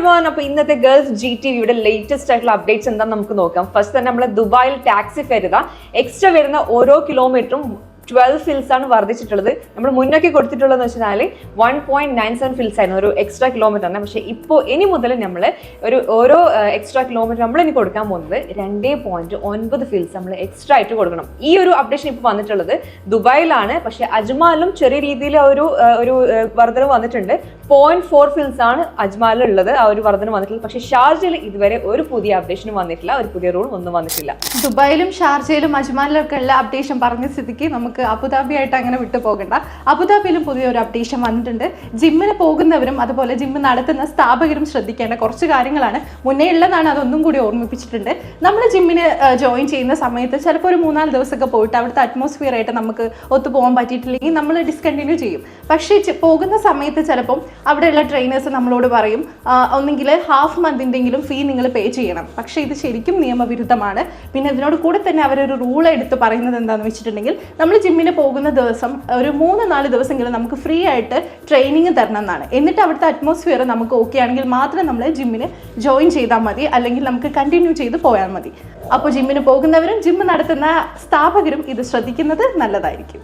Everyone, അപ്പോൾ ഇന്നത്തെ Gulf GTVയുടെ latest ആയിട്ടുള്ള അപ്ഡേറ്റ്സ് എന്താണെന്ന് നമുക്ക് നോക്കാം. ഫസ്റ്റ് തന്നെ നമ്മൾ ദുബായിൽ ടാക്സി ഫെയർ എക്സ്ട്രാ വരുന്ന ഓരോ കിലോമീറ്ററും 12 ഫിൽസ് ആണ് വർദ്ധിച്ചിട്ടുള്ളത്. നമ്മൾ മുന്നൊക്കെ കൊടുത്തിട്ടുള്ളതെന്ന് വെച്ചാൽ 1.97 ഫിൽസ് ആയിരുന്നു ഒരു എക്സ്ട്രാ കിലോമീറ്റർ ആണ്. പക്ഷേ ഇപ്പോൾ ഇനി മുതൽ നമ്മൾ ഓരോ എക്സ്ട്രാ കിലോമീറ്റർ നമ്മൾ ഇനി കൊടുക്കാൻ പോകുന്നത് 2.9 ഫിൽസ് നമ്മൾ എക്സ്ട്രാ ആയിട്ട് കൊടുക്കണം. ഈ ഒരു അപ്ഡേഷൻ ഇപ്പോൾ വന്നിട്ടുള്ളത് ദുബായിലാണ്. പക്ഷേ അജ്മാലിലും ചെറിയ രീതിയിൽ ഒരു വർധന വന്നിട്ടുണ്ട്. 0.4 ഫിൽസ് ആണ് അജ്മാലിലുള്ളത്, ആ ഒരു വർധന വന്നിട്ടുള്ളത്. പക്ഷേ ഷാർജയിൽ ഇതുവരെ ഒരു പുതിയ അപ്ഡേഷനും വന്നിട്ടില്ല, ഒരു പുതിയ റൂൾ ഒന്നും വന്നിട്ടില്ല. ദുബായിലും ഷാർജയിലും അജ്മാലിലും ഒക്കെ ഉള്ള അപ്ഡേഷൻ പറഞ്ഞ സ്ഥിതിക്ക് നമുക്ക് അബുദാബി ആയിട്ട് അങ്ങനെ വിട്ടു പോകണ്ട. അബുദാബിയിലും പുതിയ ഒരു അപ്ഡേഷൻ വന്നിട്ടുണ്ട്. ജിമ്മിന് പോകുന്നവരും അതുപോലെ ജിമ്മ് നടത്തുന്ന സ്ഥാപകരും ശ്രദ്ധിക്കേണ്ട കുറച്ച് കാര്യങ്ങളാണ്. മുന്നേ ഉള്ളതാണ്, അതൊന്നും കൂടി ഓർമ്മിപ്പിച്ചിട്ടുണ്ട്. നമ്മൾ ജിമ്മിന് ജോയിൻ ചെയ്യുന്ന സമയത്ത് ചിലപ്പോൾ ഒരു 3-4 ദിവസമൊക്കെ പോയിട്ട് അവിടുത്തെ അറ്റ്മോസ്ഫിയർ ആയിട്ട് നമുക്ക് ഒത്തുപോകാൻ പറ്റിയിട്ടില്ലെങ്കിൽ നമ്മൾ ഡിസ്കണ്ടിന്യൂ ചെയ്യും. പക്ഷേ പോകുന്ന സമയത്ത് ചിലപ്പം അവിടെയുള്ള ട്രെയിനേഴ്സ് നമ്മളോട് പറയും ഒന്നെങ്കിൽ ഹാഫ് മന്തിൻ്റെങ്കിലും ഫീ നിങ്ങൾ പേ ചെയ്യണം. പക്ഷേ ഇത് ശരിക്കും നിയമവിരുദ്ധമാണ്. പിന്നെ ഇതിനോട് കൂടെ തന്നെ അവരൊരു റൂൾ എടുത്ത് പറയുന്നത് എന്താണെന്ന് വെച്ചിട്ടുണ്ടെങ്കിൽ നമ്മൾ ജിമ്മിന് പോകുന്ന ദിവസം ഒരു 3-4 ദിവസമെങ്കിലും നമുക്ക് ഫ്രീ ആയിട്ട് ട്രെയിനിങ് തരണം എന്നാണ്. എന്നിട്ട് അവിടുത്തെ അറ്റ്മോസ്ഫിയർ നമുക്ക് ഓക്കെ ആണെങ്കിൽ മാത്രം നമ്മൾ ജിമ്മിന് ജോയിൻ ചെയ്താൽ മതി, അല്ലെങ്കിൽ നമുക്ക് കണ്ടിന്യൂ ചെയ്ത് പോയാൽ മതി. അപ്പോൾ ജിമ്മിന് പോകുന്നവരും ജിമ്മ് നടത്തുന്ന സ്ഥാപകരും ഇത് ശ്രദ്ധിക്കുന്നത് നല്ലതായിരിക്കും.